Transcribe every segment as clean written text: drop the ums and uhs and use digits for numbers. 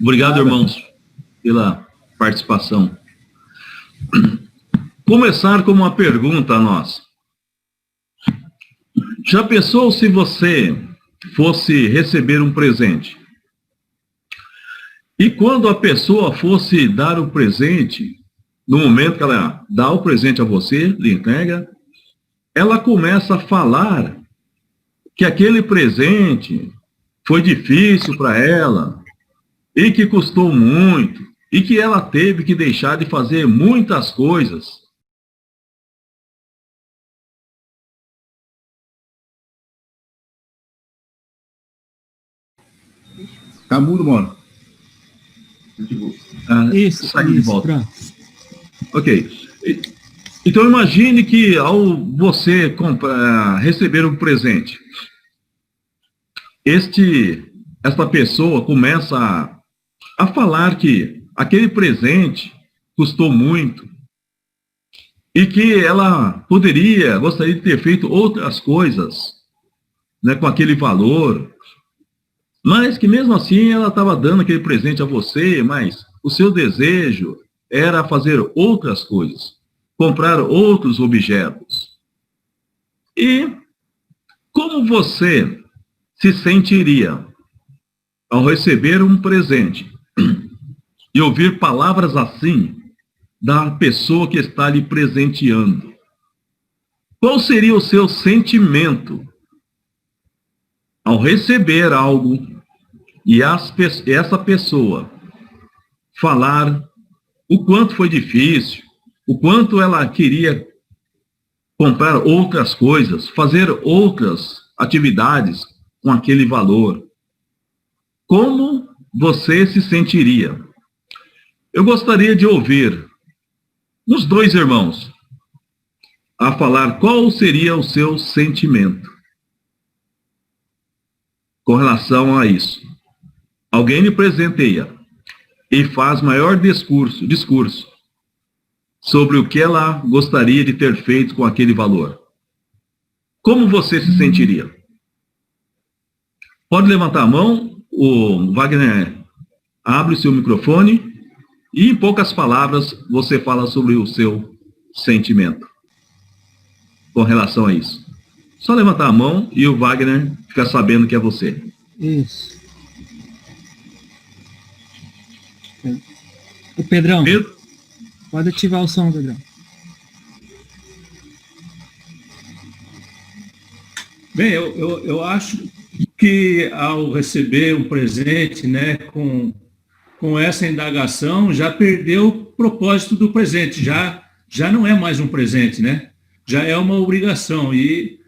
Obrigado, irmãos, pela participação. Começar com uma pergunta a nós. Já pensou se você fosse receber um presente? E quando a pessoa fosse dar o presente, no momento que ela dá o presente a você, lhe entrega, ela começa a falar que aquele presente foi difícil para ela e que custou muito e que ela teve que deixar de fazer muitas coisas. Tá mudo, mano. Isso, sair de volta. Pronto. Ok. Então imagine que ao você receber um presente, esta pessoa começa a falar que aquele presente custou muito e que ela gostaria de ter feito outras coisas, né, com aquele valor, mas que mesmo assim ela estava dando aquele presente a você, mas o seu desejo era fazer outras coisas, comprar outros objetos. E como você se sentiria ao receber um presente e ouvir palavras assim da pessoa que está lhe presenteando? Qual seria o seu sentimento ao receber algo e essa pessoa falar o quanto foi difícil, o quanto ela queria comprar outras coisas, fazer outras atividades com aquele valor? Como você se sentiria? Eu gostaria de ouvir os dois irmãos a falar qual seria o seu sentimento com relação a isso. Alguém lhe presenteia e faz maior discurso sobre o que ela gostaria de ter feito com aquele valor. Como você se sentiria? Pode levantar a mão, o Wagner abre o seu microfone e em poucas palavras você fala sobre o seu sentimento com relação a isso. Só levantar a mão e o Wagner fica sabendo que é você. Isso. O Pedrão. Pedro? Pode ativar o som, Pedrão. Bem, eu acho que ao receber um presente, né, com essa indagação, já perdeu o propósito do presente, já não é mais um presente, né? Já é uma obrigação. E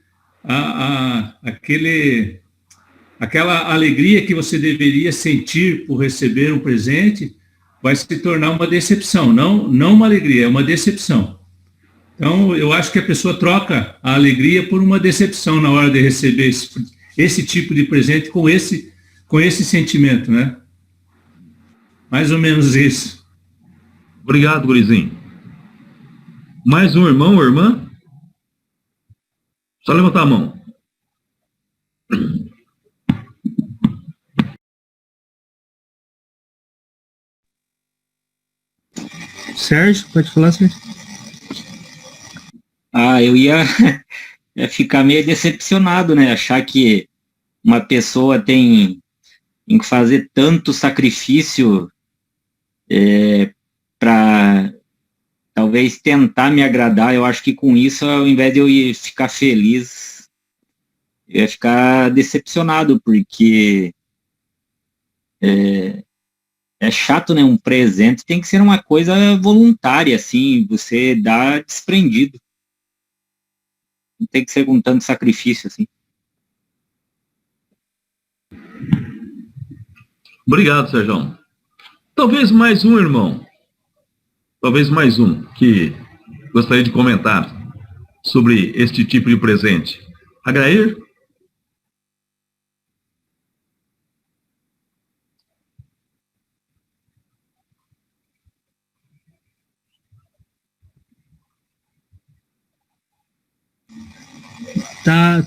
aquela alegria que você deveria sentir por receber um presente vai se tornar uma decepção, não uma alegria, é uma decepção. Então, eu acho que a pessoa troca a alegria por uma decepção na hora de receber esse tipo de presente com esse sentimento, né? Mais ou menos isso. Obrigado, gurizinho. Mais um irmão ou irmã? Só levantar a mão. Sérgio, pode falar, Sérgio? Eu ia ficar meio decepcionado, né? Achar que uma pessoa tem que fazer tanto sacrifício para talvez tentar me agradar. Eu acho que com isso, ao invés de eu ir ficar feliz, eu ia ficar decepcionado, porque é chato, né? Um presente tem que ser uma coisa voluntária, assim, você dá desprendido. Não tem que ser com tanto sacrifício, assim. Obrigado, Sérgio. Talvez mais um irmão. Talvez mais um que gostaria de comentar sobre este tipo de presente. Agrair?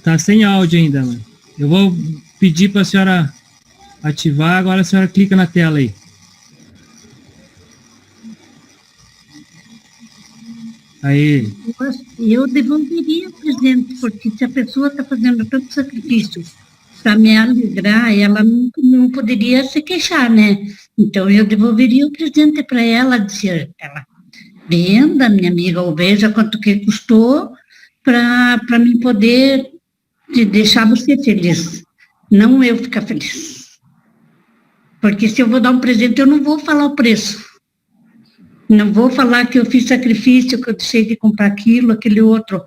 Tá sem áudio ainda, mano. Eu vou pedir para a senhora ativar, agora a senhora clica na tela aí. Aí, Eu devolveria o presente, porque se a pessoa está fazendo tanto sacrifício para me alegrar, ela não poderia se queixar, né? Então, eu devolveria o presente para ela, dizer, ela venda, minha amiga, ou veja quanto que custou para mim poder deixar você feliz, não eu ficar feliz. Porque se eu vou dar um presente, eu não vou falar o preço. Não vou falar que eu fiz sacrifício, que eu deixei de comprar aquilo, aquele outro.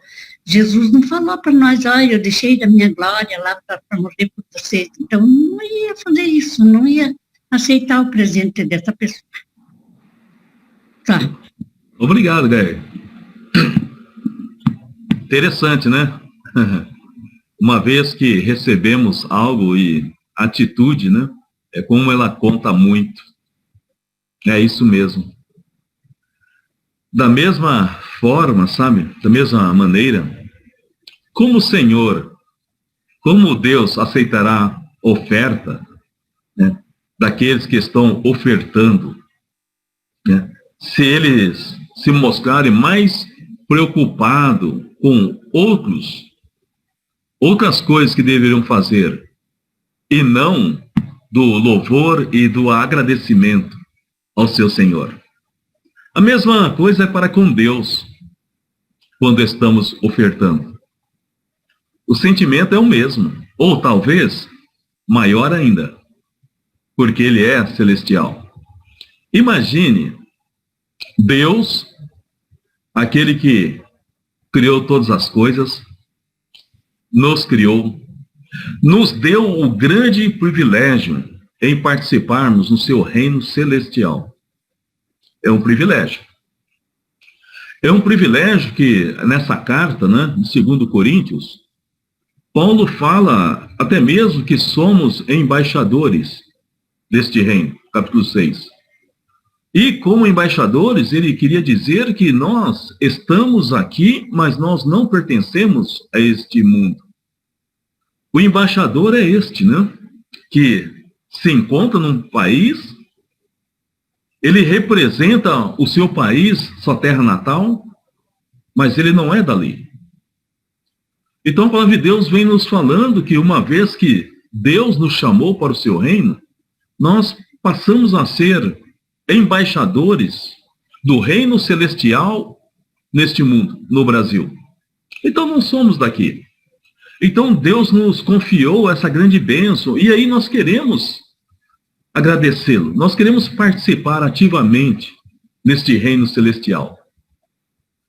Jesus não falou para nós, olha, eu deixei da minha glória lá para morrer por vocês. Então, não ia fazer isso, não ia aceitar o presente dessa pessoa. Tá. Obrigado, Gaia. Interessante, né? Uma vez que recebemos algo e atitude, né? É como ela conta muito. É isso mesmo. Da mesma forma, sabe? Da mesma maneira, como o Senhor, como Deus aceitará oferta, né, daqueles que estão ofertando, né, se eles se mostrarem mais preocupados com outras coisas que deveriam fazer, e não do louvor e do agradecimento ao seu Senhor. A mesma coisa é para com Deus, quando estamos ofertando. O sentimento é o mesmo, ou talvez maior ainda, porque Ele é celestial. Imagine Deus, aquele que criou todas as coisas, nos criou, nos deu o grande privilégio em participarmos no seu reino celestial. É um privilégio. É um privilégio que, nessa carta, né, de 2 Coríntios, Paulo fala até mesmo que somos embaixadores deste reino, capítulo 6. E como embaixadores, ele queria dizer que nós estamos aqui, mas nós não pertencemos a este mundo. O embaixador é este, né, que se encontra num país, ele representa o seu país, sua terra natal, mas ele não é dali. Então a palavra de Deus vem nos falando que uma vez que Deus nos chamou para o seu reino, nós passamos a ser embaixadores do reino celestial neste mundo, no Brasil. Então não somos daqui. Então Deus nos confiou essa grande bênção, e aí nós queremos agradecê-lo. Nós queremos participar ativamente neste reino celestial.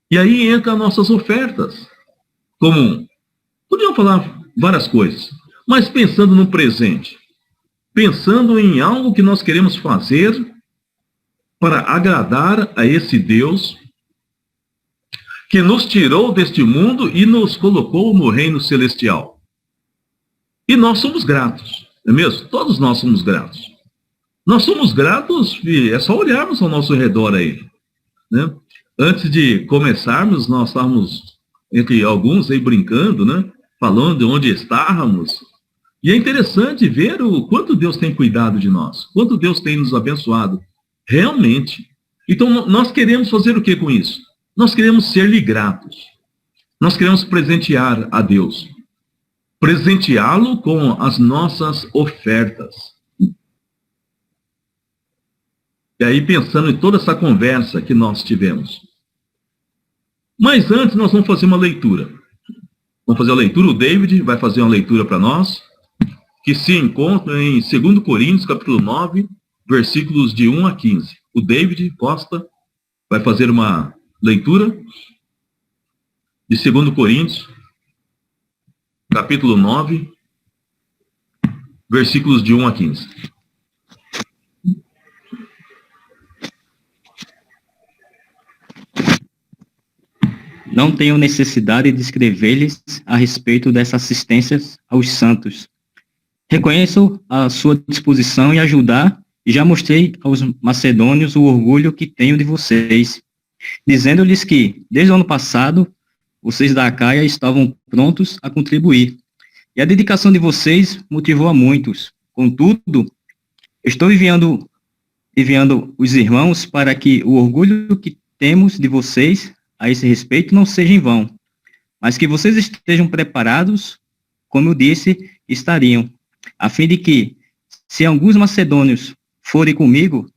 E aí entram nossas ofertas. Como, podiam falar várias coisas, mas pensando no presente. Pensando em algo que nós queremos fazer para agradar a esse Deus que nos tirou deste mundo e nos colocou no reino celestial. E nós somos gratos, não é mesmo? Todos nós somos gratos. Nós somos gratos, e é só olharmos ao nosso redor aí, né? Antes de começarmos, nós estávamos, entre alguns aí brincando, né? Falando de onde estávamos. E é interessante ver o quanto Deus tem cuidado de nós, quanto Deus tem nos abençoado, realmente. Então, nós queremos fazer o que com isso? Nós queremos ser-lhe gratos. Nós queremos presentear a Deus. Presenteá-lo com as nossas ofertas. E aí, pensando em toda essa conversa que nós tivemos. Mas antes, nós vamos fazer uma leitura. Vamos fazer a leitura, o David vai fazer uma leitura para nós, que se encontra em 2 Coríntios, capítulo 9, versículos de 1 a 15. O David Costa vai fazer uma leitura de 2 Coríntios, capítulo 9, versículos de 1 a 15. Não tenho necessidade de escrever-lhes a respeito dessa assistência aos santos. Reconheço a sua disposição em ajudar e já mostrei aos macedônios o orgulho que tenho de vocês, dizendo-lhes que, desde o ano passado, vocês da Acaia estavam prontos a contribuir. E a dedicação de vocês motivou a muitos. Contudo, estou enviando os irmãos para que o orgulho que temos de vocês a esse respeito não seja em vão, mas que vocês estejam preparados, como eu disse, estariam, a fim de que, se alguns macedônios forem comigo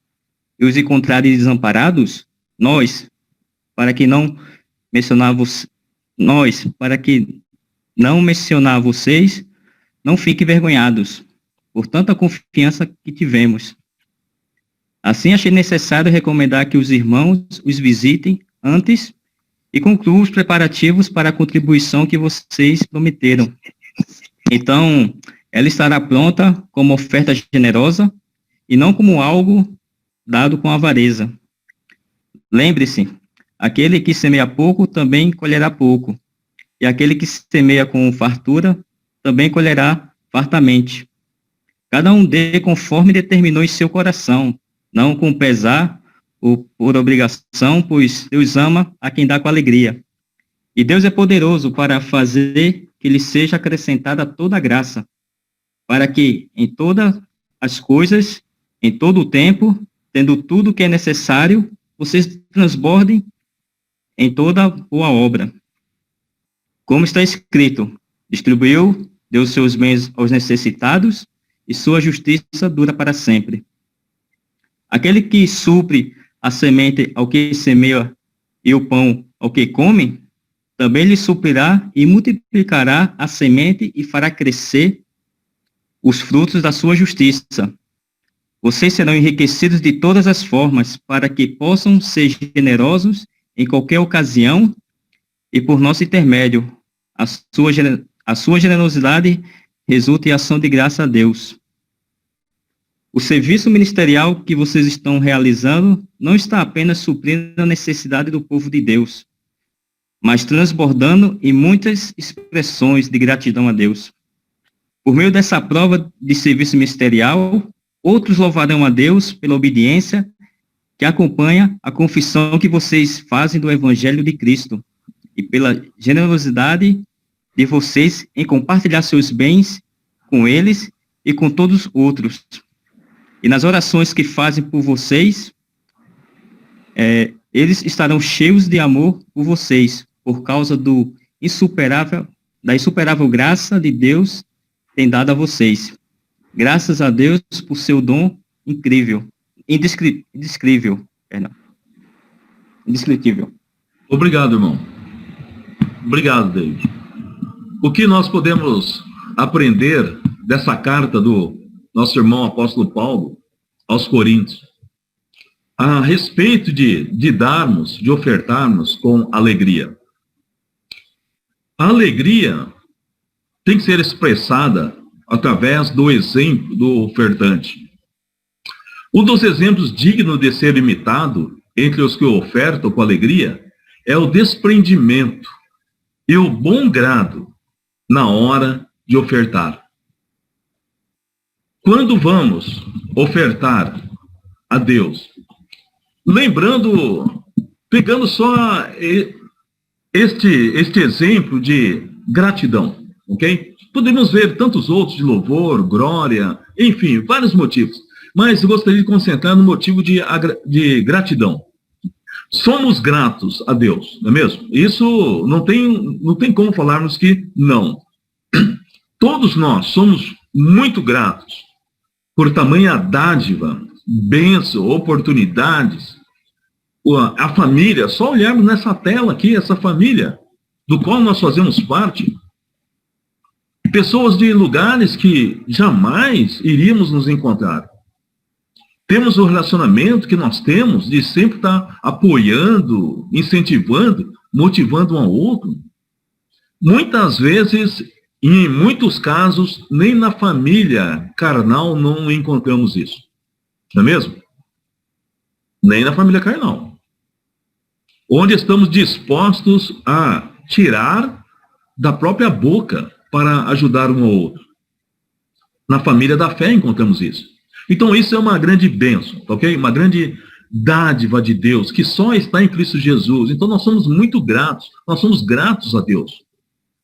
e os encontrarem desamparados, para que não mencionar vocês, não fiquem envergonhados, por tanta confiança que tivemos. Assim, achei necessário recomendar que os irmãos os visitem antes e concluam os preparativos para a contribuição que vocês prometeram. Então, ela estará pronta como oferta generosa e não como algo dado com avareza. Lembre-se, aquele que semeia pouco também colherá pouco, e aquele que semeia com fartura também colherá fartamente. Cada um dê conforme determinou em seu coração, não com pesar ou por obrigação, pois Deus ama a quem dá com alegria. E Deus é poderoso para fazer que lhe seja acrescentada toda a graça, para que em todas as coisas, em todo o tempo, tendo tudo o que é necessário, vocês transbordem em toda boa obra. Como está escrito, distribuiu, deu seus bens aos necessitados, e sua justiça dura para sempre. Aquele que supre a semente ao que semeia e o pão ao que come, também lhe suprirá e multiplicará a semente e fará crescer os frutos da sua justiça. Vocês serão enriquecidos de todas as formas, para que possam ser generosos em qualquer ocasião, e por nosso intermédio, a sua generosidade resulta em ação de graça a Deus. O serviço ministerial que vocês estão realizando não está apenas suprindo a necessidade do povo de Deus, mas transbordando em muitas expressões de gratidão a Deus. Por meio dessa prova de serviço ministerial, outros louvarão a Deus pela obediência que acompanha a confissão que vocês fazem do Evangelho de Cristo e pela generosidade de vocês em compartilhar seus bens com eles e com todos os outros. E nas orações que fazem por vocês, eles estarão cheios de amor por vocês, por causa da insuperável graça de Deus tem dado a vocês. Graças a Deus por seu dom indescritível. Obrigado, irmão. Obrigado, David. O que nós podemos aprender dessa carta do nosso irmão apóstolo Paulo aos Coríntios? A respeito de darmos, de ofertarmos com alegria. A alegria tem que ser expressada através do exemplo do ofertante. Um dos exemplos dignos de ser imitado entre os que ofertam com alegria é o desprendimento e o bom grado na hora de ofertar. Quando vamos ofertar a Deus, pegando só este exemplo de gratidão, ok? Podemos ver tantos outros de louvor, glória, enfim, vários motivos. Mas eu gostaria de concentrar no motivo de gratidão. Somos gratos a Deus, não é mesmo? Isso não tem como falarmos que não. Todos nós somos muito gratos por tamanha dádiva, bênção, oportunidades. A família, só olharmos nessa tela aqui, essa família, do qual nós fazemos parte. Pessoas de lugares que jamais iríamos nos encontrar. Temos o relacionamento que nós temos de sempre estar apoiando, incentivando, motivando um ao outro. Muitas vezes, e em muitos casos, nem na família carnal não encontramos isso. Não é mesmo? Nem na família carnal. Onde estamos dispostos a tirar da própria boca para ajudar um ao outro. Na família da fé encontramos isso. Então isso é uma grande bênção, ok? Uma grande dádiva de Deus, que só está em Cristo Jesus. Então nós somos muito gratos, nós somos gratos a Deus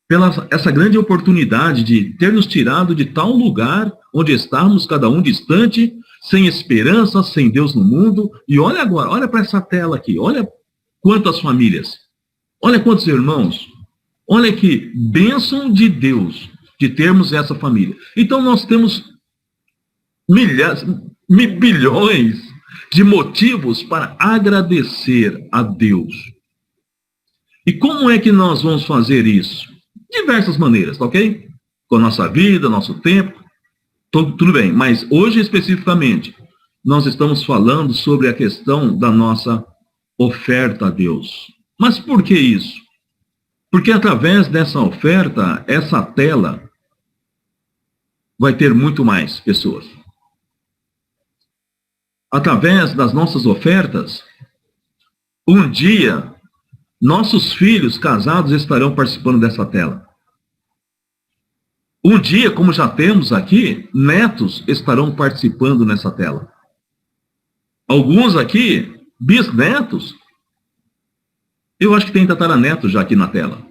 pela essa grande oportunidade de ter nos tirado de tal lugar onde estávamos, cada um distante, sem esperança, sem Deus no mundo. E olha agora, olha para essa tela aqui, olha quantas famílias. Olha quantos irmãos. Olha que bênção de Deus de termos essa família. Então nós temos milhares, bilhões de motivos para agradecer a Deus. E como é que nós vamos fazer isso? Diversas maneiras, tá ok? Com a nossa vida, nosso tempo, tudo bem. Mas hoje especificamente, nós estamos falando sobre a questão da nossa oferta a Deus. Mas por que isso? Porque através dessa oferta, essa tela vai ter muito mais pessoas. Através das nossas ofertas, um dia, nossos filhos casados estarão participando dessa tela. Um dia, como já temos aqui, netos estarão participando nessa tela. Alguns aqui, bisnetos, eu acho que tem tataraneto já aqui na tela.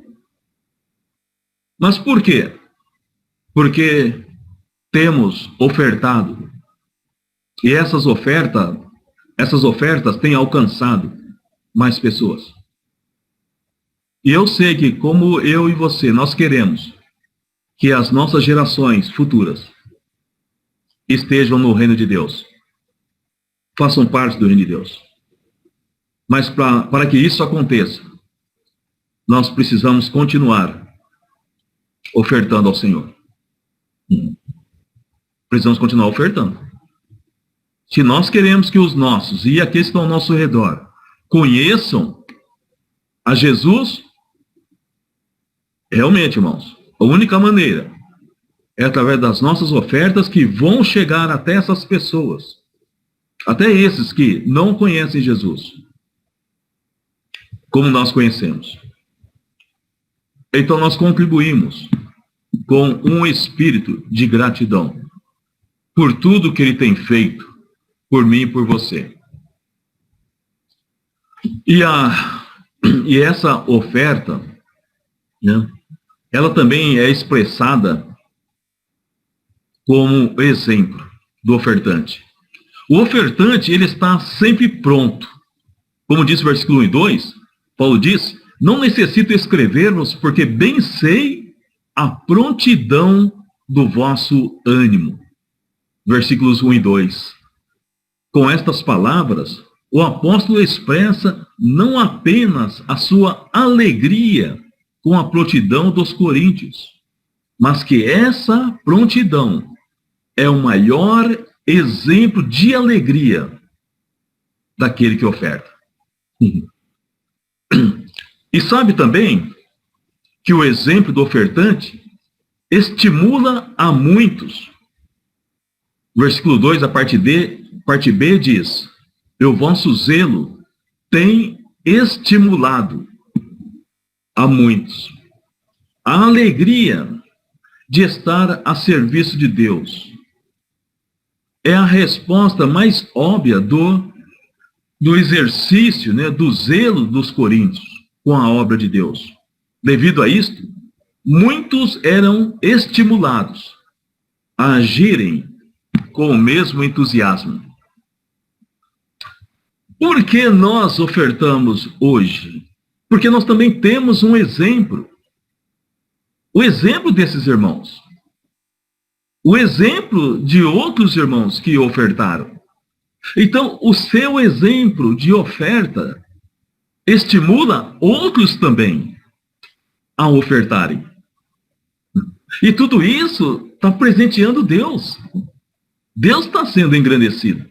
Mas por quê? Porque temos ofertado. E essas ofertas têm alcançado mais pessoas. E eu sei que, como eu e você, nós queremos que as nossas gerações futuras estejam no reino de Deus. Façam parte do reino de Deus. Mas para que isso aconteça, nós precisamos continuar ofertando ao Senhor. Precisamos continuar ofertando. Se nós queremos que os nossos, e aqueles que estão ao nosso redor, conheçam a Jesus, realmente, irmãos, a única maneira é através das nossas ofertas que vão chegar até essas pessoas, até esses que não conhecem Jesus, como nós conhecemos. Então nós contribuímos com um espírito de gratidão por tudo que Ele tem feito por mim e por você. E essa oferta, né, ela também é expressada como exemplo do ofertante. O ofertante, ele está sempre pronto. Como diz o versículo 1 e 2, Paulo diz: não necessito escrever-vos, porque bem sei a prontidão do vosso ânimo. Versículos 1 e 2. Com estas palavras, o apóstolo expressa não apenas a sua alegria com a prontidão dos coríntios, mas que essa prontidão é o maior exemplo de alegria daquele que oferta. E sabe também que o exemplo do ofertante estimula a muitos. Versículo 2, a parte B diz: o vosso zelo tem estimulado a muitos. A alegria de estar a serviço de Deus é a resposta mais óbvia do exercício, né, do zelo dos coríntios com a obra de Deus. Devido a isto, muitos eram estimulados a agirem com o mesmo entusiasmo. Por que nós ofertamos hoje? Porque nós também temos um exemplo. O exemplo desses irmãos. O exemplo de outros irmãos que ofertaram. Então, o seu exemplo de oferta estimula outros também a ofertarem. E tudo isso está presenteando Deus. Deus está sendo engrandecido.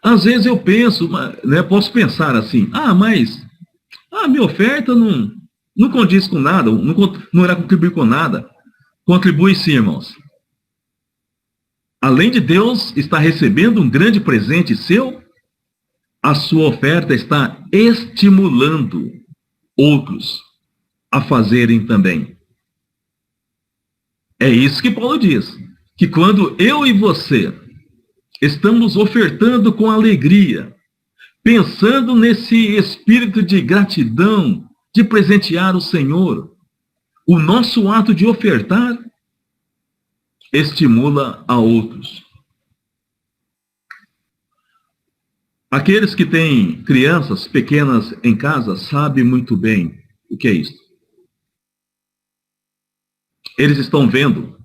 Às vezes eu penso, né, posso pensar assim: mas a minha oferta não condiz com nada, não irá contribuir com nada. Contribui sim, irmãos. Além de Deus estar recebendo um grande presente seu, a sua oferta está estimulando outros a fazerem também. É isso que Paulo diz, que quando eu e você estamos ofertando com alegria, pensando nesse espírito de gratidão, de presentear o Senhor, o nosso ato de ofertar estimula a outros. Aqueles que têm crianças pequenas em casa sabem muito bem o que é isso. Eles estão vendo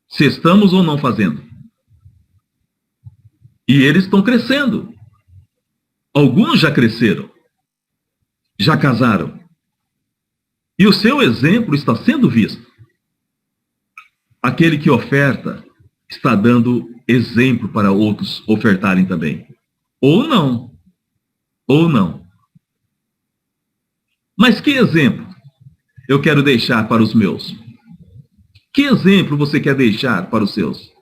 se estamos ou não fazendo. E eles estão crescendo. Alguns já cresceram, já casaram. E o seu exemplo está sendo visto. Aquele que oferta está dando exemplo para outros ofertarem também. Ou não. Ou não. Mas que exemplo eu quero deixar para os meus? Que exemplo você quer deixar para os seus?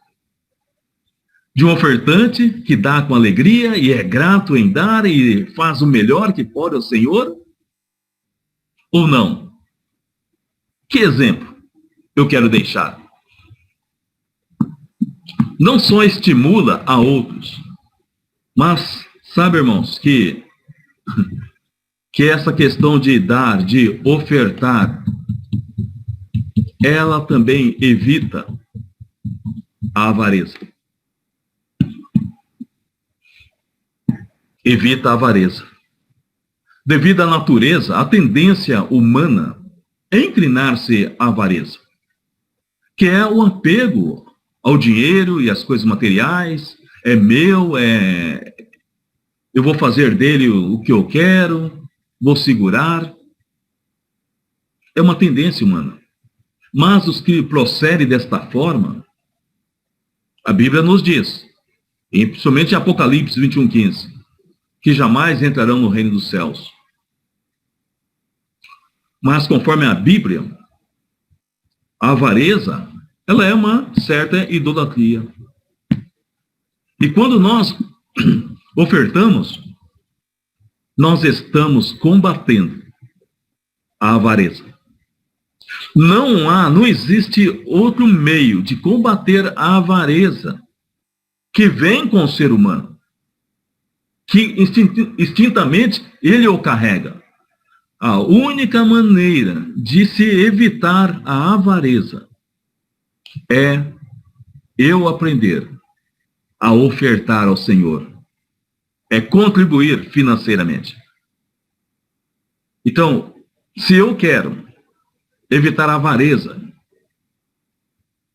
De um ofertante que dá com alegria e é grato em dar e faz o melhor que pode ao Senhor? Ou não? Que exemplo eu quero deixar? Não só estimula a outros, mas, sabe, irmãos, que essa questão de dar, de ofertar, ela também evita a avareza. Evita a avareza. Devido à natureza, a tendência humana é inclinar-se à avareza, que é o apego ao dinheiro e às coisas materiais. É meu, eu vou fazer dele o que eu quero, vou segurar. É uma tendência humana. Mas os que procedem desta forma, a Bíblia nos diz, principalmente em Apocalipse 21:15, que jamais entrarão no reino dos céus. Mas conforme a Bíblia, a avareza, ela é uma certa idolatria. E quando nós ofertamos, nós estamos combatendo a avareza. Não existe outro meio de combater a avareza que vem com o ser humano, que instintamente ele o carrega. A única maneira de se evitar a avareza é eu aprender a ofertar ao Senhor, é contribuir financeiramente. Então, se eu quero evitar a avareza,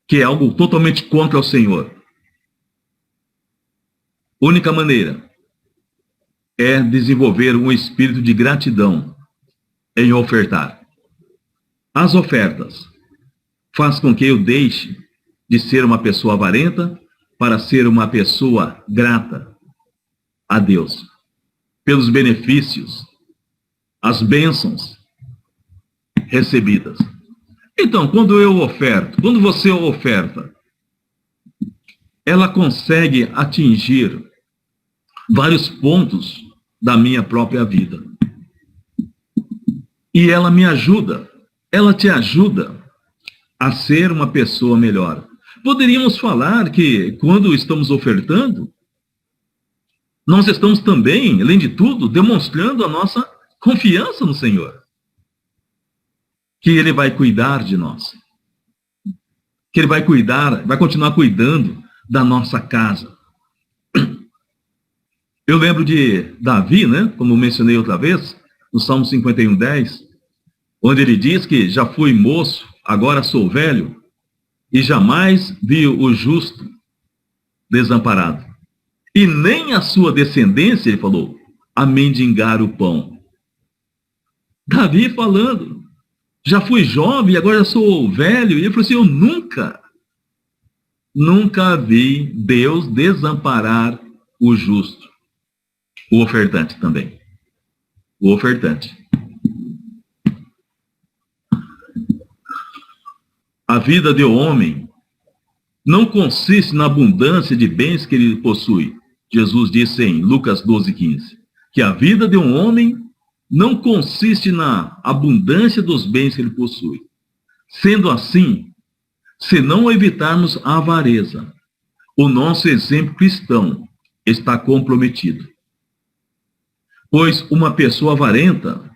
que é algo totalmente contra o Senhor, a única maneira é desenvolver um espírito de gratidão em ofertar. As ofertas faz com que eu deixe de ser uma pessoa avarenta para ser uma pessoa grata a Deus pelos benefícios, as bênçãos recebidas. Então, quando eu oferto, quando você oferta, ela consegue atingir vários pontos da minha própria vida. E ela me ajuda, ela te ajuda a ser uma pessoa melhor. Poderíamos falar que quando estamos ofertando, nós estamos também, além de tudo, demonstrando a nossa confiança no Senhor. Que Ele vai cuidar de nós. Que Ele vai cuidar, vai continuar cuidando da nossa casa. Eu lembro de Davi, né, como mencionei outra vez, no Salmo 51:10, onde ele diz que já fui moço, agora sou velho, e jamais vi o justo desamparado. E nem a sua descendência, ele falou, a mendigar o pão. Davi falando, já fui jovem, agora sou velho, e ele falou assim, eu nunca vi Deus desamparar o justo. O ofertante também. O ofertante. A vida do homem não consiste na abundância de bens que ele possui. Jesus disse em Lucas 12:15, que a vida de um homem não consiste na abundância dos bens que ele possui. Sendo assim, se não evitarmos a avareza, o nosso exemplo cristão está comprometido. Pois uma pessoa avarenta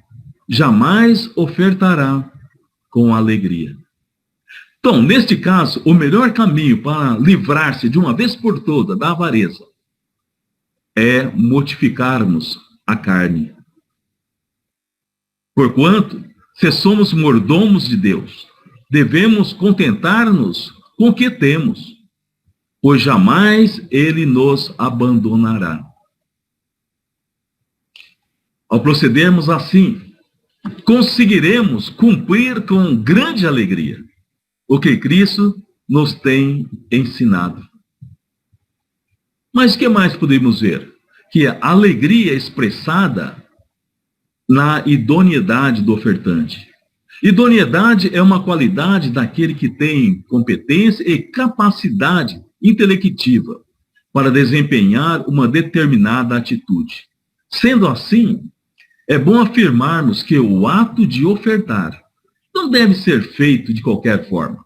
jamais ofertará com alegria. Então, neste caso, o melhor caminho para livrar-se de uma vez por todas da avareza é mortificarmos a carne. Porquanto, se somos mordomos de Deus, devemos contentar-nos com o que temos, pois jamais Ele nos abandonará. Ao procedermos assim, conseguiremos cumprir com grande alegria o que Cristo nos tem ensinado. Mas o que mais podemos ver? Que a alegria é expressada na idoneidade do ofertante. Idoneidade é uma qualidade daquele que tem competência e capacidade intelectiva para desempenhar uma determinada atitude. Sendo assim, é bom afirmarmos que o ato de ofertar não deve ser feito de qualquer forma,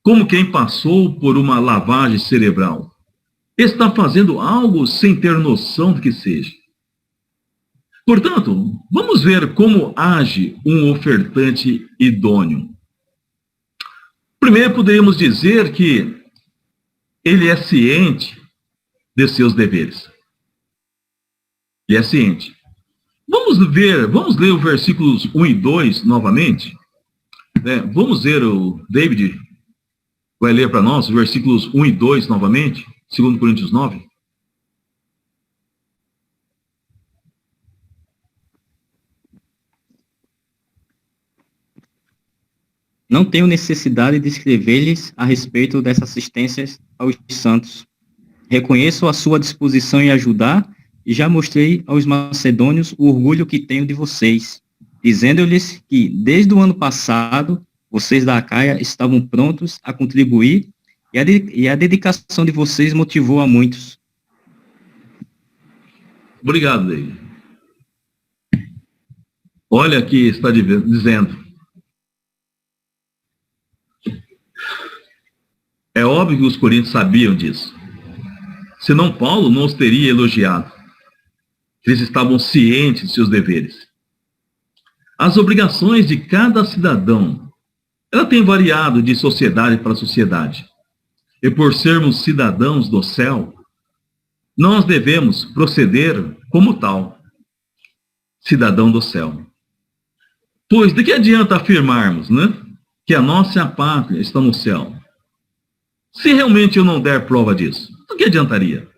como quem passou por uma lavagem cerebral. Está fazendo algo sem ter noção do que seja. Portanto, vamos ver como age um ofertante idôneo. Primeiro, poderíamos dizer que ele é ciente de seus deveres. Ele é ciente. Vamos ler os versículos 1 e 2 novamente. Vamos ver, o David vai ler para nós os versículos 1 e 2 novamente, 2 Coríntios 9. Não tenho necessidade de escrever-lhes a respeito dessas assistências aos santos. Reconheço a sua disposição em ajudar e já mostrei aos macedônios o orgulho que tenho de vocês, dizendo-lhes que, desde o ano passado, vocês da Acaia estavam prontos a contribuir e a dedicação de vocês motivou a muitos. Obrigado, David. Olha aqui, está dizendo. É óbvio que os coríntios sabiam disso. Senão Paulo não os teria elogiado. Eles estavam cientes de seus deveres. As obrigações de cada cidadão, ela tem variado de sociedade para sociedade. E por sermos cidadãos do céu, nós devemos proceder como tal, cidadão do céu. Pois de que adianta afirmarmos, que a nossa pátria está no céu? Se realmente eu não der prova disso, o que adiantaria?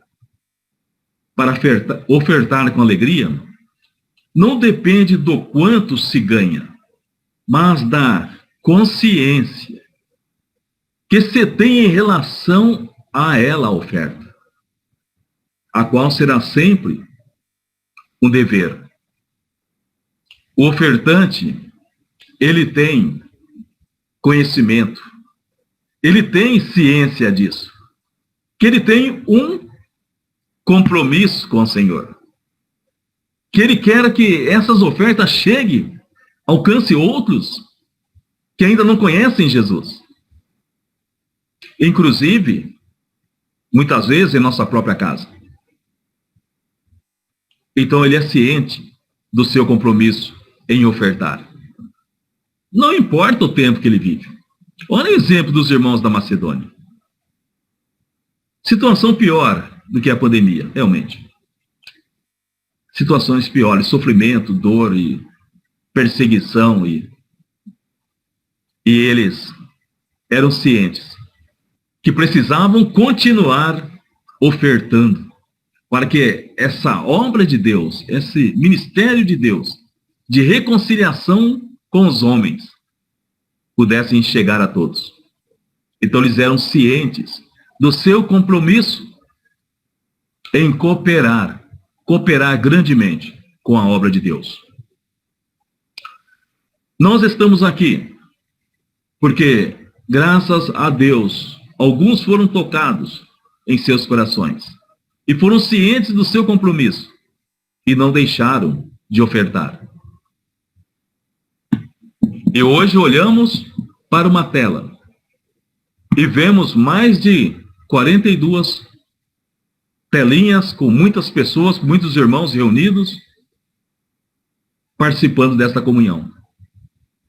Para ofertar com alegria, não depende do quanto se ganha, mas da consciência que se tem em relação a ela a oferta, a qual será sempre um dever. O ofertante, ele tem conhecimento, ele tem ciência disso, que ele tem um compromisso com o Senhor, que ele quer que essas ofertas cheguem, alcance outros que ainda não conhecem Jesus. Inclusive, muitas vezes em nossa própria casa. Então ele é ciente do seu compromisso em ofertar. Não importa o tempo que ele vive. Olha o exemplo dos irmãos da Macedônia. Situação pior do que a pandemia, realmente. Situações piores, sofrimento, dor e perseguição. E eles eram cientes que precisavam continuar ofertando para que essa obra de Deus, esse ministério de Deus, de reconciliação com os homens, pudessem chegar a todos. Então eles eram cientes do seu compromisso em cooperar grandemente com a obra de Deus. Nós estamos aqui porque, graças a Deus, alguns foram tocados em seus corações e foram cientes do seu compromisso e não deixaram de ofertar. E hoje olhamos para uma tela e vemos mais de 42 telinhas com muitas pessoas, muitos irmãos reunidos, participando desta comunhão.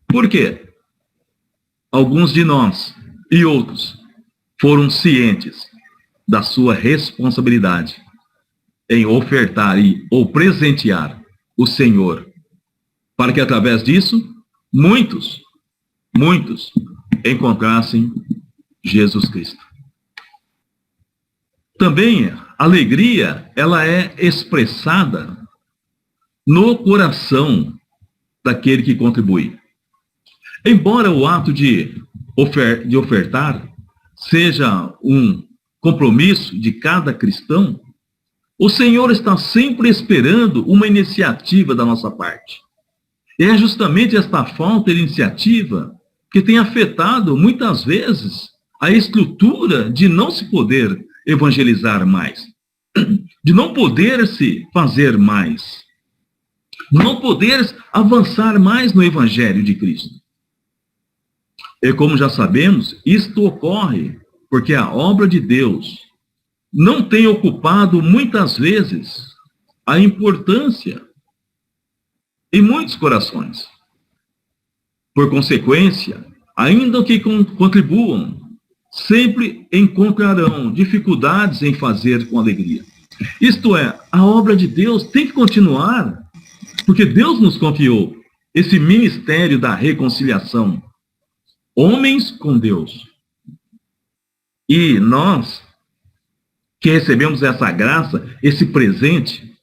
Por quê? Alguns de nós e outros foram cientes da sua responsabilidade em ofertar ou presentear o Senhor, para que através disso, muitos encontrassem Jesus Cristo. Também a alegria, ela é expressada no coração daquele que contribui. Embora o ato de ofertar seja um compromisso de cada cristão, o Senhor está sempre esperando uma iniciativa da nossa parte. E é justamente esta falta de iniciativa que tem afetado, muitas vezes, a estrutura de não se poder evangelizar mais, de não poder se fazer mais, de não poder avançar mais no Evangelho de Cristo. E como já sabemos, isto ocorre porque a obra de Deus não tem ocupado muitas vezes a importância em muitos corações. Por consequência, ainda que contribuam, sempre encontrarão dificuldades em fazer com alegria. Isto é, a obra de Deus tem que continuar, porque Deus nos confiou esse ministério da reconciliação, homens com Deus. E nós, que recebemos essa graça, esse presente,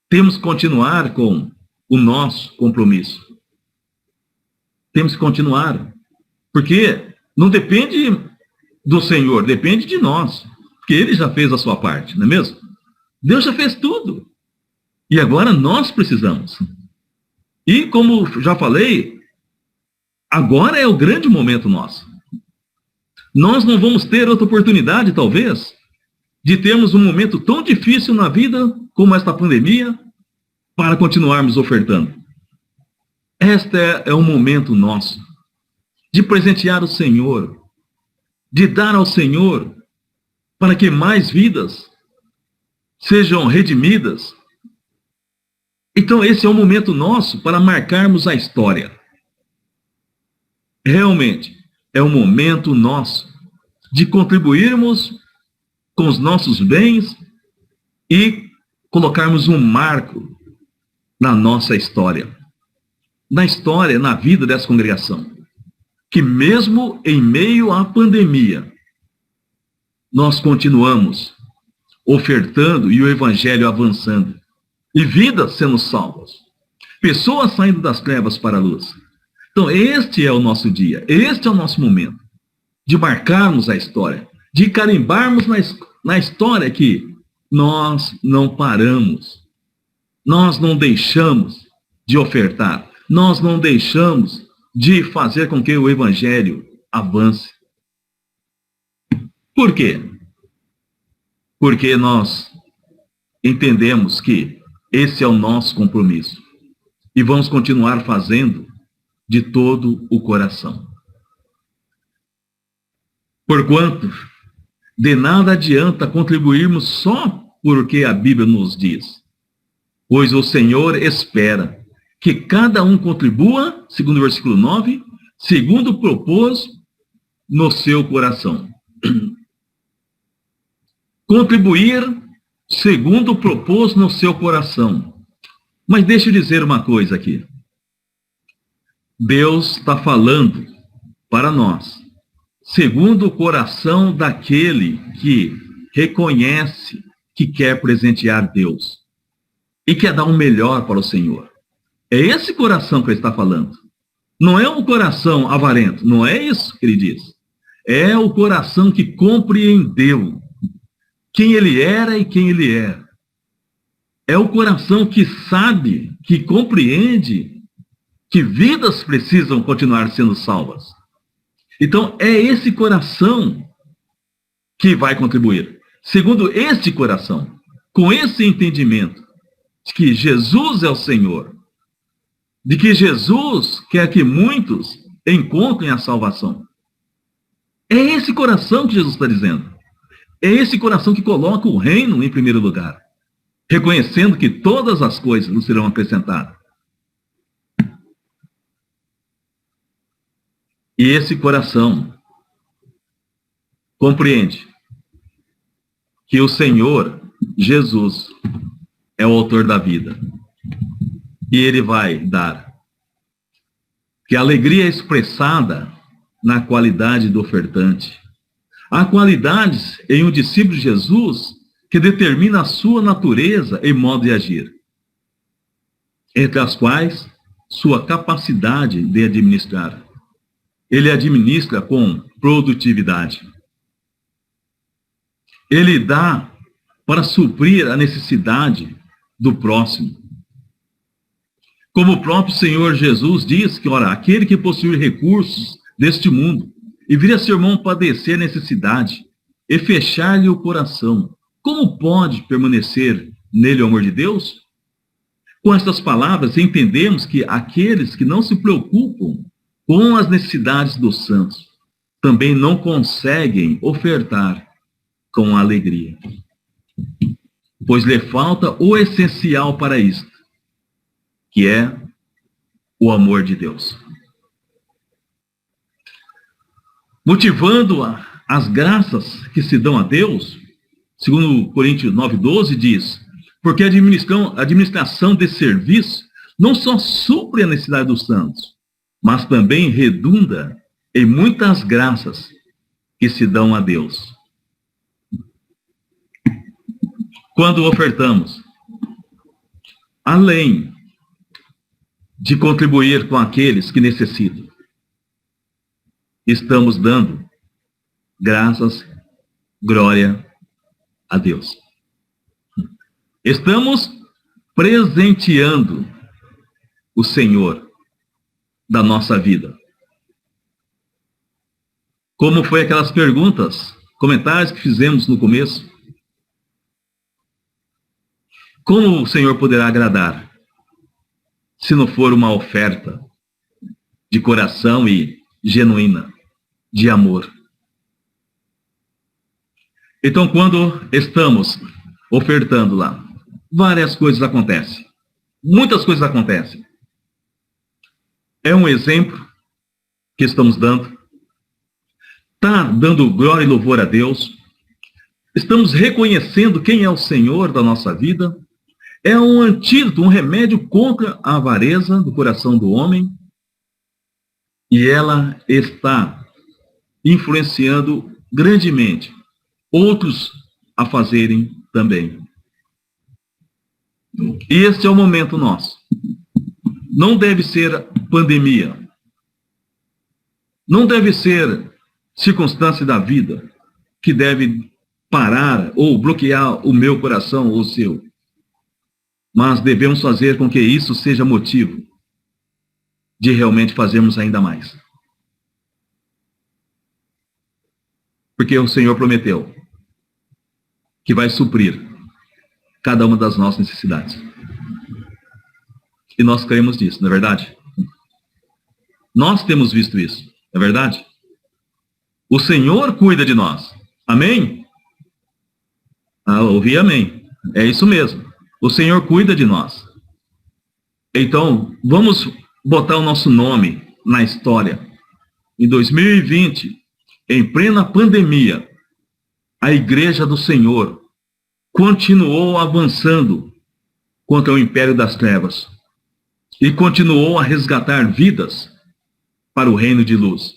temos que continuar com o nosso compromisso. Temos que continuar, porque não depende do Senhor, depende de nós, porque Ele já fez a sua parte, não é mesmo? Deus já fez tudo. E agora nós precisamos. E como já falei, agora é o grande momento nosso. Nós não vamos ter outra oportunidade, talvez, de termos um momento tão difícil na vida como esta pandemia, para continuarmos ofertando. Este é o momento nosso, de presentear o Senhor, de dar ao Senhor, para que mais vidas sejam redimidas. Então esse é o momento nosso para marcarmos a história. Realmente, é o momento nosso de contribuirmos com os nossos bens e colocarmos um marco na nossa história. Na história, na vida dessa congregação. Que mesmo em meio à pandemia, nós continuamos ofertando e o Evangelho avançando. E vidas sendo salvas. Pessoas saindo das trevas para a luz. Então, este é o nosso dia. Este é o nosso momento. De marcarmos a história. De carimbarmos na história que nós não paramos. Nós não deixamos de ofertar. Nós não deixamos de fazer com que o Evangelho avance. Por quê? Porque nós entendemos que esse é o nosso compromisso. E vamos continuar fazendo de todo o coração. Porquanto, de nada adianta contribuirmos só porque a Bíblia nos diz. Pois o Senhor espera que cada um contribua, segundo o versículo 9, segundo propôs no seu coração. Contribuir segundo propôs no seu coração. Mas deixa eu dizer uma coisa aqui. Deus está falando para nós, segundo o coração daquele que reconhece que quer presentear Deus e quer dar o melhor para o Senhor. É esse coração que ele está falando. Não é um coração avarento, não é isso que ele diz. É o coração que compreendeu quem ele era e quem ele é. É o coração que sabe, que compreende que vidas precisam continuar sendo salvas. Então, é esse coração que vai contribuir. Segundo este coração, com esse entendimento de que Jesus é o Senhor, de que Jesus quer que muitos encontrem a salvação. É esse coração que Jesus está dizendo. É esse coração que coloca o reino em primeiro lugar, reconhecendo que todas as coisas nos serão acrescentadas. E esse coração compreende que o Senhor Jesus é o autor da vida. E ele vai dar. Que a alegria é expressada na qualidade do ofertante. Há qualidades em um discípulo de Jesus que determina a sua natureza e modo de agir, entre as quais sua capacidade de administrar. Ele administra com produtividade. Ele dá para suprir a necessidade do próximo. Como o próprio Senhor Jesus diz que, ora, aquele que possui recursos deste mundo e vir a seu irmão padecer necessidade e fechar-lhe o coração, como pode permanecer nele o amor de Deus? Com estas palavras, entendemos que aqueles que não se preocupam com as necessidades dos santos também não conseguem ofertar com alegria, pois lhe falta o essencial para isto, que é o amor de Deus. Motivando as graças que se dão a Deus, segundo Coríntios 9:12 diz, porque a administração desse serviço não só supre a necessidade dos santos, mas também redunda em muitas graças que se dão a Deus. Quando ofertamos, além de contribuir com aqueles que necessitam, estamos dando graças, glória a Deus. Estamos presenteando o Senhor da nossa vida. Como foi aquelas perguntas, comentários que fizemos no começo? Como o Senhor poderá agradar se não for uma oferta de coração e genuína, de amor? Então, quando estamos ofertando lá, várias coisas acontecem. Muitas coisas acontecem. É um exemplo que estamos dando. Está dando glória e louvor a Deus. Estamos reconhecendo quem é o Senhor da nossa vida. É um antídoto, um remédio contra a avareza do coração do homem. E ela está influenciando grandemente outros a fazerem também. E este é o momento nosso. Não deve ser pandemia. Não deve ser circunstância da vida que deve parar ou bloquear o meu coração ou o seu. Mas devemos fazer com que isso seja motivo de realmente fazermos ainda mais. Porque o Senhor prometeu que vai suprir cada uma das nossas necessidades. E nós cremos nisso, não é verdade? Nós temos visto isso, não é verdade? O Senhor cuida de nós. Amém? Ouvi amém. É isso mesmo. O Senhor cuida de nós. Então, vamos botar o nosso nome na história. Em 2020, em plena pandemia, a Igreja do Senhor continuou avançando contra o império das trevas e continuou a resgatar vidas para o reino de luz.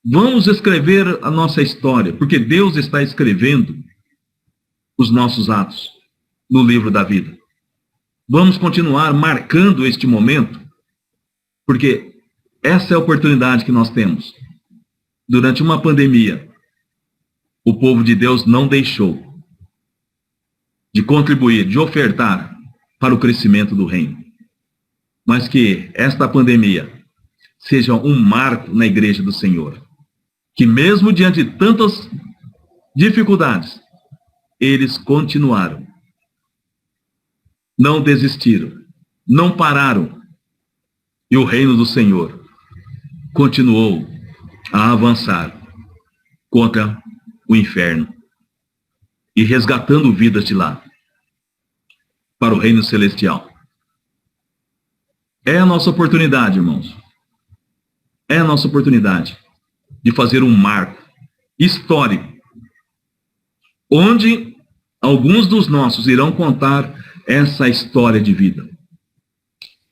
Vamos escrever a nossa história, porque Deus está escrevendo os nossos atos no livro da vida. Vamos continuar marcando este momento, porque essa é a oportunidade que nós temos. Durante uma pandemia, o povo de Deus não deixou de contribuir, de ofertar para o crescimento do reino. Mas que esta pandemia seja um marco na Igreja do Senhor. Que mesmo diante de tantas dificuldades, eles continuaram. Não desistiram, não pararam. E o reino do Senhor continuou a avançar contra o inferno e resgatando vidas de lá para o reino celestial. É a nossa oportunidade, irmãos. É a nossa oportunidade de fazer um marco histórico, onde alguns dos nossos irão contar essa história de vida.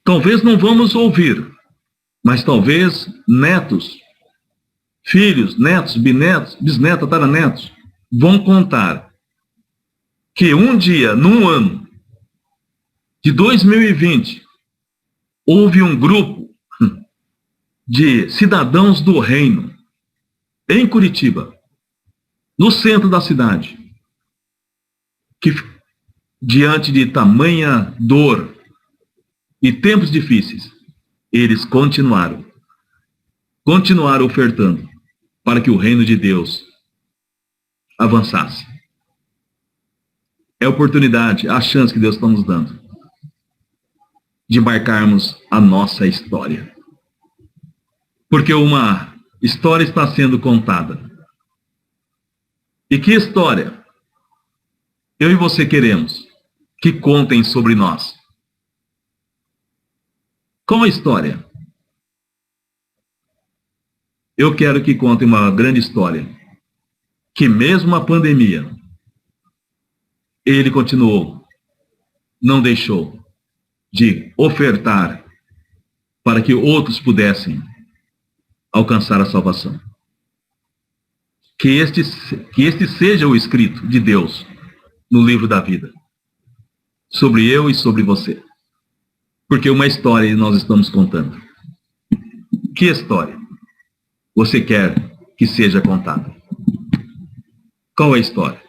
Talvez não vamos ouvir, mas talvez netos, filhos, netos, bisnetos, tataranetos, vão contar que um dia, num ano de 2020, houve um grupo de cidadãos do reino em Curitiba, no centro da cidade, que diante de tamanha dor e tempos difíceis, eles continuaram ofertando para que o reino de Deus avançasse. É a oportunidade, a chance que Deus está nos dando de marcarmos a nossa história. Porque uma história está sendo contada. E que história eu e você queremos que contem sobre nós? Qual a história? Eu quero que contem uma grande história. Que mesmo a pandemia, ele continuou, não deixou de ofertar para que outros pudessem alcançar a salvação. Que este seja o escrito de Deus no livro da vida, sobre eu e sobre você. Porque uma história nós estamos contando. Que história você quer que seja contada? Qual é a história?